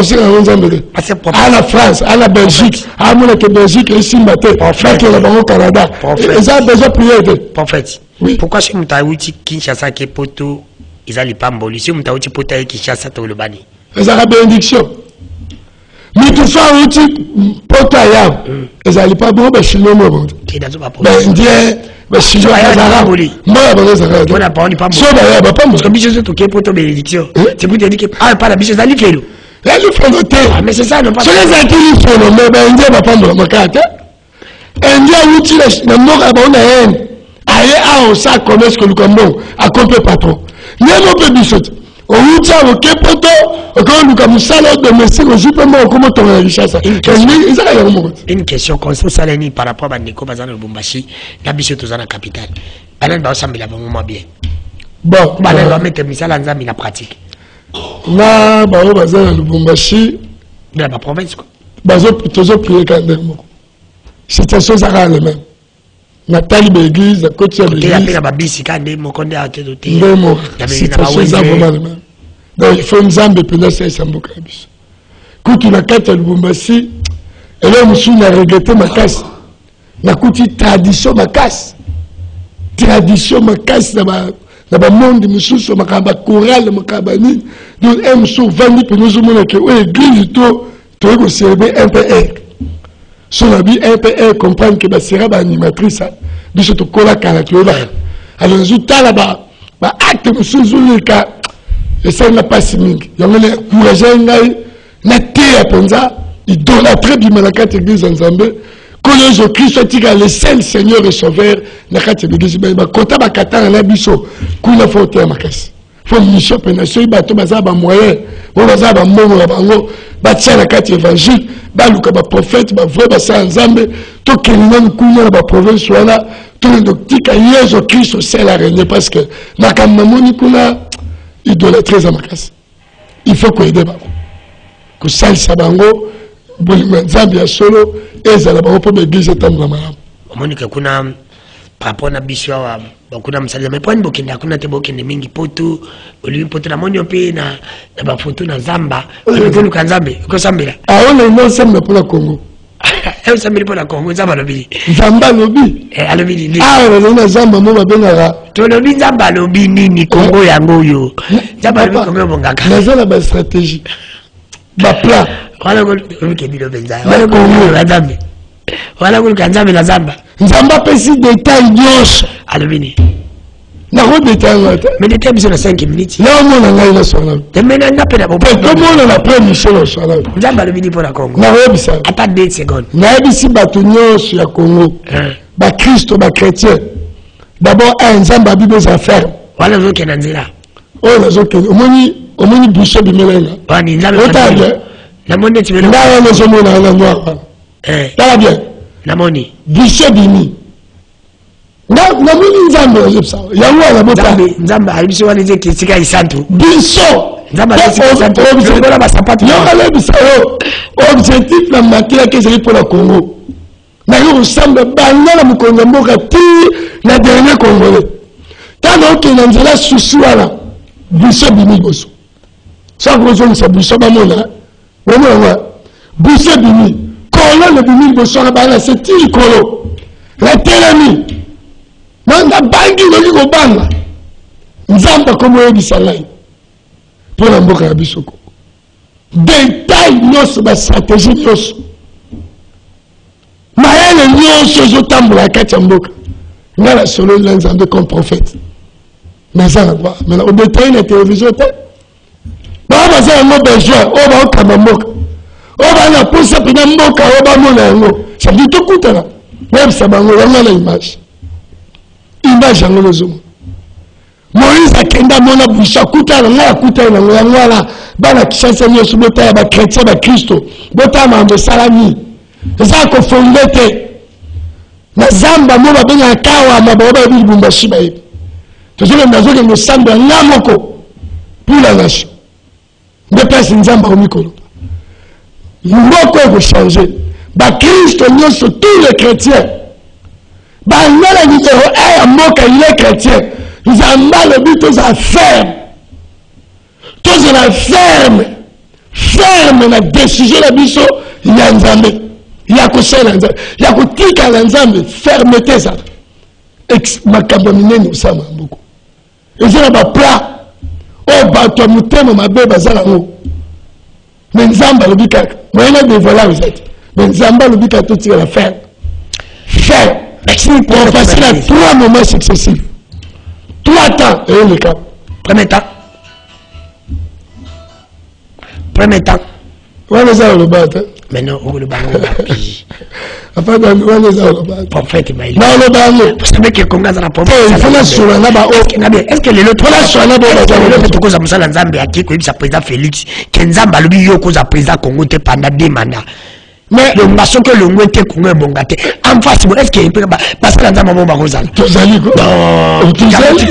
la France, à la Belgique, à la Belgique, ici, au Canada. Ils ont besoin de prier. Prophète, pourquoi si Moutaouti Kinshasa qui est poto, ils ont les Pamboli, si Moutaouti poto Kinshasa, tu le banni? Ils ont la bénédiction. Mais tout ça, poto ayam, ils n'ont pas bon, mais chinois, qui est dans ma ben, indien, ben, chinois, moi, on n'a pas parce que biche tout qui est poto bénédiction. C'est pour te dire que, ah, pas la biche, ça lui fait l'eau. Là, il faut noter. Mais c'est ça, non pas. C'est les actifs, mais ben, indien va prendre ma carte. Indien, outil, le mot à bon haine. Aïe, ah, on sait comment est-ce que le Cambon a compris patron. Il y a un peu bichot. On outil, on est poto, quand nous comme ça, là, de monsieur, on joue pas moi, comment on a richesse ça. Une question, qu'on se saleni par rapport à Ndeko Bazan au Bumbashi, la biche tous en la capitale. Banan va ensemble, il a vraiment bien. Bon, Banan va mettre Misal en Zami la pratique. Na bao Bazan au Bumbashi, de la province, quoi. Bazo plutôt prier quand même. Situation ça va le même. Nathalie l'église, à côté de l'église. Il y a la bisi quand même, mon condé à te doter. Situation ça vraiment le même. Donc il faut une zambe pendant ça ça mboka biso. Quand tu la carte le Bumbashi, et là monsieur n'a regretté ma casse. Na kuti tradition ma casse. Tradition ma casse dans le monde mususu makaba chorale makaba ni. Donc un monsieur vandi pour nous montrer que l'église tu es célébrer un peu son habit un peu comprendre que sera animatrice biso to kola kana to là. Alors nous talaba ba acte mususu leka et ça n'a pas si mingi. Yango le courage ngai na te apenza idolâtre bi malakate église nzambe. Quand Jésus-Christ tika le seul Seigneur et Sauveur na kati l'église ba kota ba katana na biso kuna faut te makasi. Faut mission penation bato baza ba moyen, bo baza ba mbongo ba bango ba tia na kati évangile, ba luka ba prophète ba vrai ba sa nzambe to kelina kuna ba province wana to tika Jésus-Christ au seul à régner parce que makambo moni kuna idolâtrer za makasi. Il faut qu'on aide bango. Ko salisa bango bolima nzambe ya solo ezala bango po l'église tambola malamu. Monika kuna par na biso wa bakuna msalama mais point bokenda kuna te bokende mingi poto oli poto na monyo pe na ba photo na zamba ko luka nzambe ko sambela on est ensemble pour la Congo e sambela pour la Congo zamba lobi zamba lobi alobi ni on a zamba mo ba benga to lobi zamba lobi nini Congo yango yo zamba lobi Congo bongaka na zala ba stratégie ba plan wala ko ke bilo benza wala ko nzambe wala ko nzambe na zamba nzamba pesi détail nyos alumini na ko détail mais détail biso na 5 minutes là on a ngai na sona te mena na pena bo comment on a pris mission na sona nzamba alumini pour la Congo na webisa ata 2 secondes na bisi bato nyos ya Congo ba Christ ba chrétien d'abord un nzamba bible za faire wala zo ke na nzira oh na zo ke omoni boucher bi melenga wani nzamba na monde tu na na zo mona na noir ça va bien namoni boucher bimi na moni nzamba yebsa yango ala bota nzamba alibiso wale je kisika isantu biso nzamba kisika isantu obisela ba sapatu yo ala bisa yo objectif na makia que c'est pour la Congo na yo samba banga na mukongo mboka ti na dernier congolais tano ke na nzela susu wala biso bimi boso ça gros ça biso ba mona wona biso bimi kolo le bimi boso na bana c'est ti kolo la telemi nanda bangi loki ko banga nzamba komo yebisa ngai pour la mboka ya bisoko détail nyonso ba stratégie nyonso mayele nyonso ezotambola kati ya mboka ngai na solo na nzambe comme prophète mais ça na droit mais au détail na télévision te baa baza yango besoin oyo baokamba mboka oyo bana posa mpena mboka oyo bamona yango sadi tokutana oyebisa bango yango na image yango lozongo moïse akende nda mona busa kuta na kuta na ngwana bana kishasa nyo subota ya ba chrétien ba Kristo bota mambo salami za ko fondete na zamba mo ba benga kawa mababa bilibumba shiba yebi tozole nazoke mosamba ngamoko pula nation de pesi nzamba au mikolo mboko ko changer ba Kristo nyoso tous les chrétiens ba ngala numéro 1 mboka les chrétiens nzamba le but aux affaires tous la ferme la décision la biso ya nzambe ya ko sala nzambe ya ko tika la nzambe fermeté ça makambo minene usama mboko ezala ba plat o bato mutemo mabe bazala ngo mais nzamba le bikaka moyen de voler vous êtes mais nzamba le bikaka tout la faire pour passer à 3 moments successifs 3 temps et le cap premier temps on ça le bat maintenant on le bat enfin dans on ça le bat prophète Maïli non le bat vous savez que Congo ça la prophète il faut la sur là bas est-ce que les autres la sur là bas le cause à Moussa Nzambe a qui ça président Félix Kenzamba lui yo cause à président Congo te pendant 2 mandats mais le maçon que le ngwete Congo bongate en face est-ce que il peut passer dans Nzamba bomba rozal tozali ko non tozali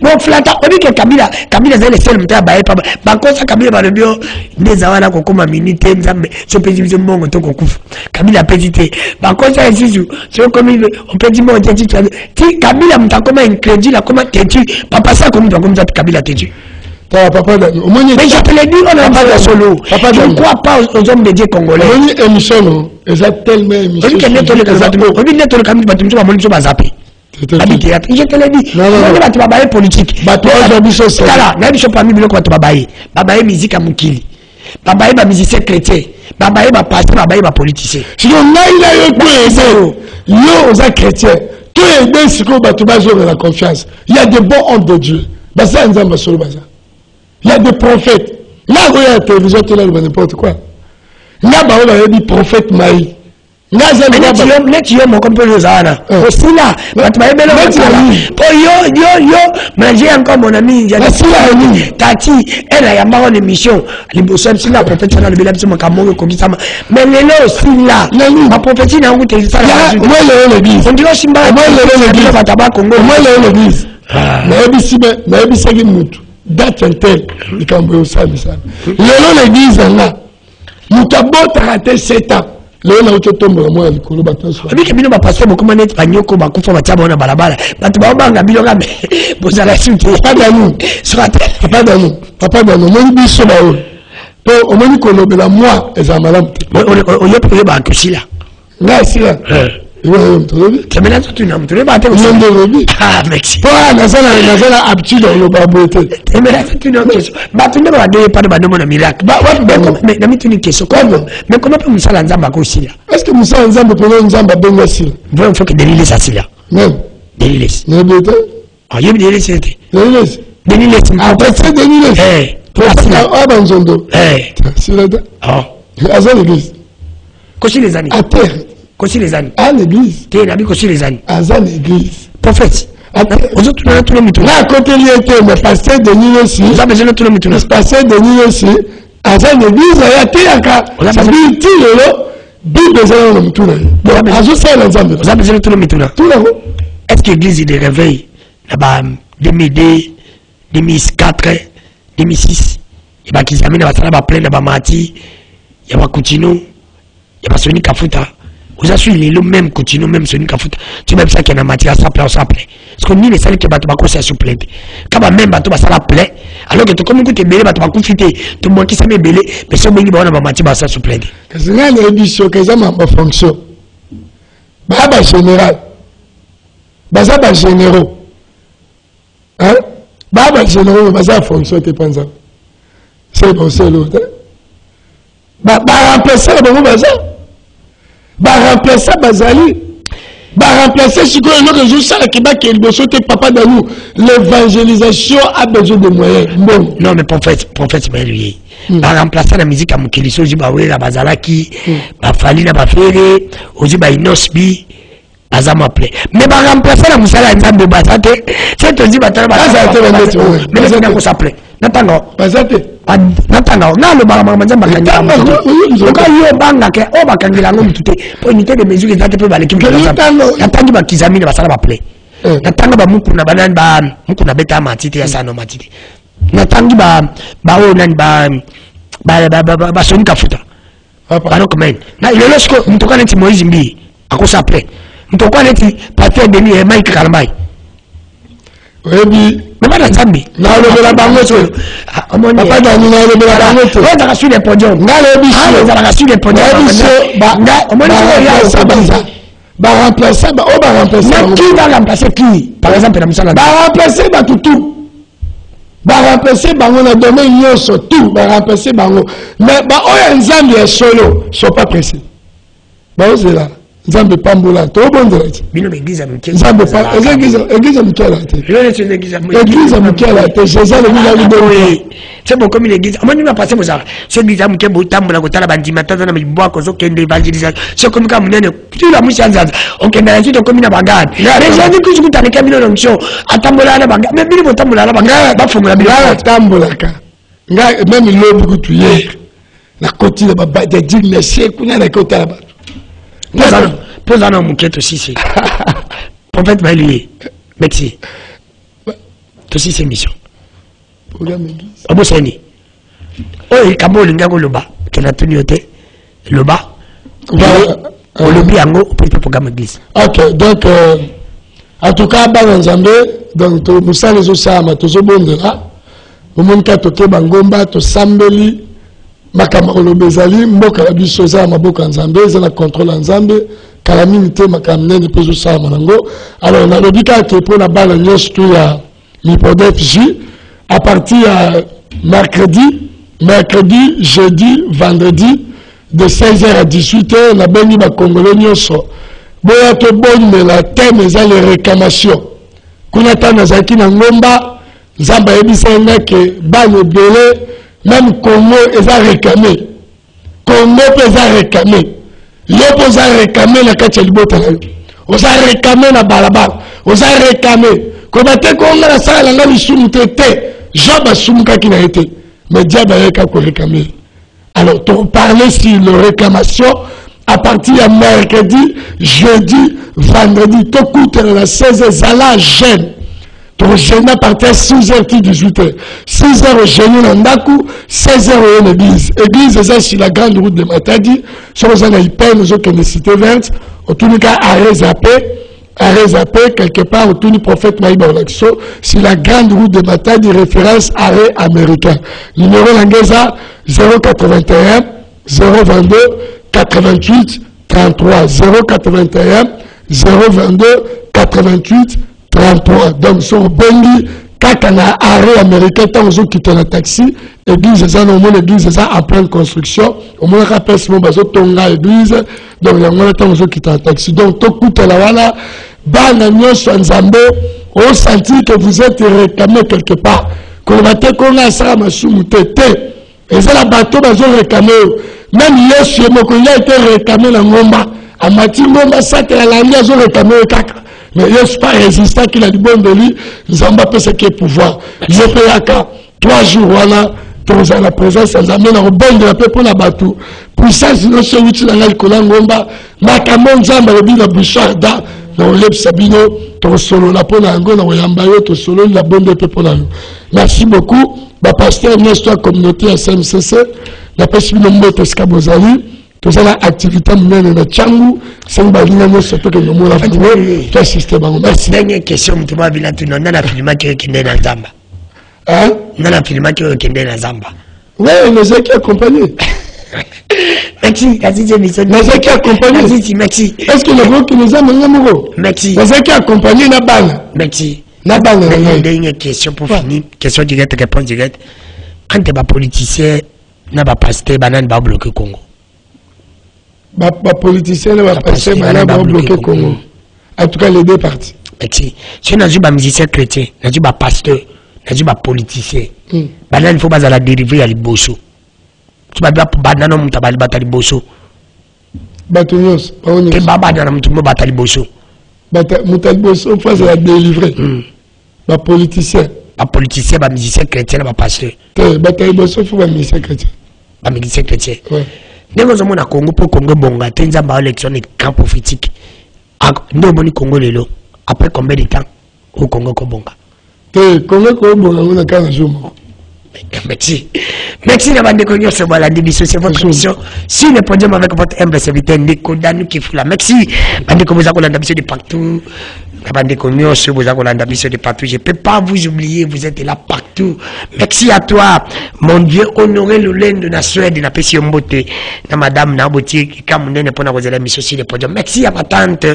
bon flata on dit que Kabila c'est le seul mta bae pa ba kosa Kabila ba lebio ndeza wana ko koma minute Nzambe so pezi bizo mbongo to kokufa Kabila petite ba kosa esizu so comme on peut dire mon tenti Kabila mtakoma incrédule comme tenti papa ça comme ça Kabila tenti papa mais je te l'ai dit, on n'a pas de solo. Je ne crois pas aux hommes médias congolais. On a émission, tellement émission. Je te l'ai dit. Tu vas bailler politique. Tu vas bailler musique à Moukili. Tu vas bailler musicien chrétien. Tu vas bailler pasteur, tu vas bailler politicien. Si on a yo chrétien, tout est bien ce que tu la confiance. Il y a des bons hommes de Dieu. Il y a des prophètes. Là, il y a la télévision, tu as n'importe quoi. Là, il y a des prophètes maïs. Là, il y a des prophètes. Aussi là, mais j'ai encore mon ami, Tati, elle a une émission. Les bossons, c'est la prophétie dans le Bélam, c'est mon cameroun, comme ça. Mais les lots aussi là, ma prophétie n'a pas été ça. Moi, l'église. On dit aussi, moi, l'église. Mais date tel il cambo ça l'église là nous t'abot raté 7 ans le na utotombo moi likolo batanso abi kebino ba passer beaucoup manet banyoko ba kufa bataba na balabala batu ba banga bilo kambe bozala suite pas d'anou papa d'anou moi biso ba o to o moni kolobela moi ezamalam o yepo ba kusila nga sila Kemena tu n'as pas été ah merci toi nazala habitude on le babote Kemena tu n'as pas tu n'as pas de bande mon miracle mais na mituni question mais comment peut Moussa Nzamba ko sila est-ce que Moussa Nzamba peut Nzamba benga sila vraiment faut que délile ça sila même délile ne bote ah yeb délile c'était délile après c'est délile ah banzondo sila ah azali l'église kosi les années à terre Kosi les années. À l'église. T'es nabi kosi les années. À l'église. Prophète. Aux autres, tout le monde. Là, à côté, il était, mais pasteur Denis aussi. Vous avez besoin de tout le monde. Pasteur Denis aussi. À l'église, il y a Théaka. Ça dit, tu le besoin de tout le monde. À ce sein, l'ensemble. Vous avez besoin de tout le monde. Tout le monde. Est-ce que l'église est de réveil? Là-bas, 2002, 2004, 2006. Il y a qui s'amène à la pleine, là-bas, Mati. Il y a Koutino. Il y a Soni Kafuta. Vous assurez le même continue même Soni Kafuta. C'est même ça qui est en matière ça plaît. Parce que ni les salles qui battent pas ça souple. Quand même bateau ça la plaît. Alors que tu comme écoute belé bateau pas confiter. Tout le monde qui s'est belé mais c'est bien bon ba matière ça souple. Que c'est une édition que ça m'a pas fonction. Baba général. Baba généraux. Hein? Baba généraux baba fonction te pensa. C'est bon c'est l'autre. Ba remplacer bon baba. Ba remplacer Bazali, ba remplacer ce que l'autre jour ça qui va qu'il papa de nous l'évangélisation a besoin de moyens. Bon. Non mais prophète lui. Ba remplacer la musique à Mukiliso ji ba wela bazalaki, ba fali na ba fere, oji ba inosbi, baza m'appeler mais ba remplacer la musala nzambe basate c'est to dit batala basate mais c'est na ko s'appeler natanga basate natanga na le ba nzambe bakanga ka yo banga ke o bakangila ngo mutute po unité de mesure ezate pe baleki natangi bakizami na basala bapple natanga ba mukuna banani ba mukuna beta matite ya sano matite natangi ba o nani ba sonika futa bano comment na ile losko mtoka neti Moïse mbi akosa après mtoka neti Pasteur Denis et Mike Kalmai webi na nzambi na lo bela bango to papa dani na lo bela bango to on a sur les podiums ngale biso on a sur les podiums ba remplacer qui va remplacer qui par exemple na musala ba remplacer ba tutu ba remplacer bango na domaine nyonso tout ba remplacer bango mais ba oya nzambi ya solo so pas pressé ba ozela nzambe pambola to bondela bino l'église à Mikel nzambe pa église Mikel ate église Mikel ate Jésus le mina libéré c'est bon comme l'église moi nous passer ça c'est l'église à Mikel botambola ko tala bandima tata na mibwa ko zo kende évangélisation c'est comme ka munene tu la musanza on kende na kito comme na bagade les gens qui ku tane kamino l'onction atambola na bagade mais bino botambola na bagade ba fomula bino atambola ka nga même lobu ku tuye la côté ba ba de digne c'est kuna na côté là Pose un homme qui est aussi c'est. Prophète va lui. Merci. Aussi c'est mission. Obosani. Oh, il kamo linga ko loba. Kena tuni ote. Loba. On le bi ango pour le programme église. OK, donc en tout cas ba nzambe donc to musale zo sama to zo bondela. Omonka to ke bangomba to sambeli. Makama olobezali mboka la biso za maboka nzambe za na contrôle nzambe kala minute makamne ne pezo sa manango alors na lobika ke pour la balle nyostu ya Mipodef J à partir mercredi, jeudi, vendredi de 16h à 18h na bengi ba congolais nyoso boya to bonne la thème za les réclamations kuna tana zaki na ngomba nzamba ebisa ke ba le belé même Congo est à réclamer. Congo est à réclamer. L'Europe est à réclamer la Kachelibota. On a réclamé la balaba. On a réclamé. Comme tu qu'on a la salle, on a le soumité. Job a soumka qui n'a été. Mais Diable a réclamé. Alors, pour parler sur la réclamation, à partir de mercredi, jeudi, vendredi, tout coûte la 16 à la gêne. Donc, je n'ai pas partir 6h, 18h. 6h au génie Nandaku, 16h au l'église. L'église, c'est sur la grande route de Matadi. Sur les années, nous avons une cité verte. Au tout cas, arrêt zappé, quelque part, au tout prophète Maïba Olaxo, sur la grande route de Matadi, référence arrêt américain. Numéro Langeza, 081 022 88 33. 081 022 88 33. Donc, sur Bengi, quand on a arrêt américain, tant qu'on quitte le taxi, l'église, c'est l'église en pleine construction. Au moins, rappelle ce moment, tonga l'église. Donc, il y a un temps qu'on quitte le taxi. Donc, tout coûte la voilà. Banagnon, Swanzambe, on sentit que vous êtes réclamé quelque part. Qu'on va te connaître ça, ma soumouté. Et c'est la bateau, ils ont réclamé. Même Yesu, il a été réclamé dans Ngomba. À Matimbo, ça, la langue, ils ont réclamé le caca. Mais il n'y a pas résistant qu'il a du bon de lui, nous avons pas ce qui est pouvoir. Je peux y 3 jours, voilà, tous à la présence, ça nous amène au bon de la paix pour la bateau. Puissance, nous sommes utiles dans l'Alcolangomba, Makamon Zamba, le bin de Boucharda, dans le Sabino, ton solo, la peau d'Ango, dans le Yambayo, ton solo, la bonne de paix pour la nous. Merci beaucoup. Ma pasteur, notre communauté à SMCC, la possibilité de mettre Skabozali. Tout la activité mène na Tchangu, c'est une baline de ce que nous avons fait. Quel système? Merci. Dernière question, tu m'as vu là, tu n'as pas filmé qui est dans Zamba. Hein? Non, la filmé qui est dans Zamba. Oui, mais c'est qui accompagné. Merci, merci, mais c'est qui accompagné. Merci. Est-ce que le groupe qui nous a mené amoureux? Merci. Mais c'est qui accompagné la balle? Merci. La balle. Dernière question pour finir. Question directe, réponse directe. Quand tu es politicien, tu n'as pas pasteur, tu n'as pas bloqué Congo. Les politiciens vont passer à bloquer Congo. En tout cas, les deux parties. Si on a des musiciens chrétiens, on a des pasteurs, on a des politiciens, il faut pas la dériver à l'Ibosso. Tu vas dire que banana mutabali batali bosso. Batunios, ke baba na mtu mo batali bosso. Moutal Bosso face à la délivrer. Les politiciens. Les politiciens, les musiciens chrétiens, les pasteurs. Bataille Bosso, il faut les musiciens chrétiens. Les musiciens chrétiens. Oui. Nous avons un Congo pour Congo Bonga. Nous avons une élection de camp prophétique. Nous avons Congo Lelo. Après combien de temps au Congo Bonga? Congo Bonga, on a qu'un jour. Merci. Merci d'avoir déconnu ce voilà, c'est votre mission. Si le podium avec votre humble serviteur, Nikodanu qui fout la merci. Bandeko vous avez l'ambition de partout. Bandeko Nyos, vous avez l'ambition de partout. Je ne peux pas vous oublier, vous êtes là partout. Merci à toi, mon Dieu, honoré le lend de la Suède, na Pessi Mbote, na Madame Naboti, qui kamune pour nous la mission sur le podium. Merci à ma tante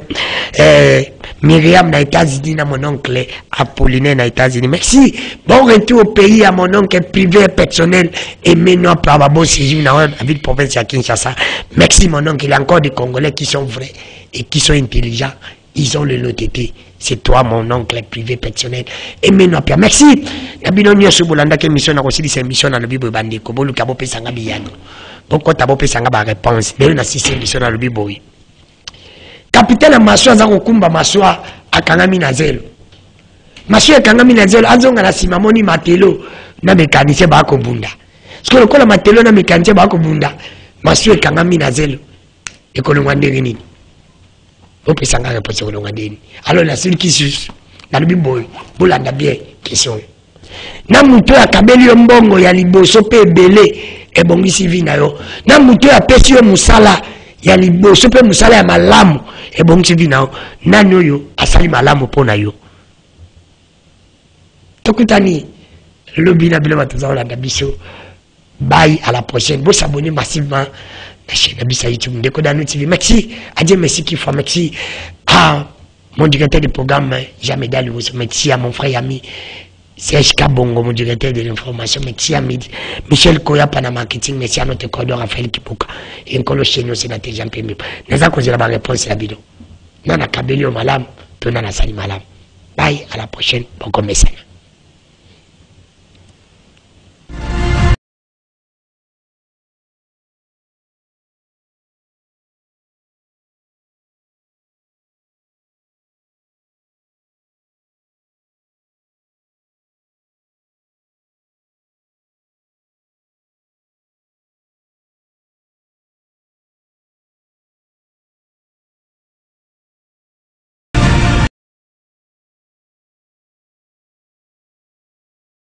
Myriam na États-Unis, na mon oncle Apollinaire na États-Unis. Merci. Bon retour au pays à mon oncle privé personnel et maintenant par ma bonne séjour dans la ville province à Kinshasa. Merci mon oncle, il y a encore des Congolais qui sont vrais et qui sont intelligents. Ils ont le lotété. C'est toi mon oncle privé personnel et maintenant Pierre. Merci. Nabino nyoso bolanda ke mission na aussi cette mission dans le Bible bandeko bolu kabo pesanga biyano. Boko tabo pesanga ba réponse. Belo na sisi mission dans le Bible. Capitaine Maswa za kokumba Maswa akangami na zelo. Maswa akangami na zelo azonga na simamoni matelo na mécanicien ba ko bunda. Parce que le kola matelo na mécanicien ba ko bunda. Maswa akangami na zelo. Ekolongwa ndenge nini? Opesanga réponse ekolongwa ndeni. Alors la seule qui suit dans le Bible bolanda bien question. Na muto akabeli yo mbongo ya liboso pe ebele ebongisi vi na yo. Na muto apesi yo musala ya liboso pe musala ya malamu ebongisi vi na yo. Nani oyo asali malamu pona yo. Tokutani lobi na bilo batazolanda biso. Bye, à la prochaine. Vous s'abonnez massivement à la chaîne Abissa YouTube Ndekodanu TV. Merci. Adieu, merci qui fois. Merci à mon directeur du programme, Jameda Louis. Merci à mon frère et ami Serge Kabongo, mon directeur de l'information. Merci à Michel Koya, Pana Marketing. Merci à notre cordon Raphaël Kipuka. Et un colo chez nous, sénateur Jean-Pierre Mip. Nous avons causé la réponse à la vidéo. Nana Kabeli au malam, Tonana Sali malam. Bye, à la prochaine. Bon, comme message.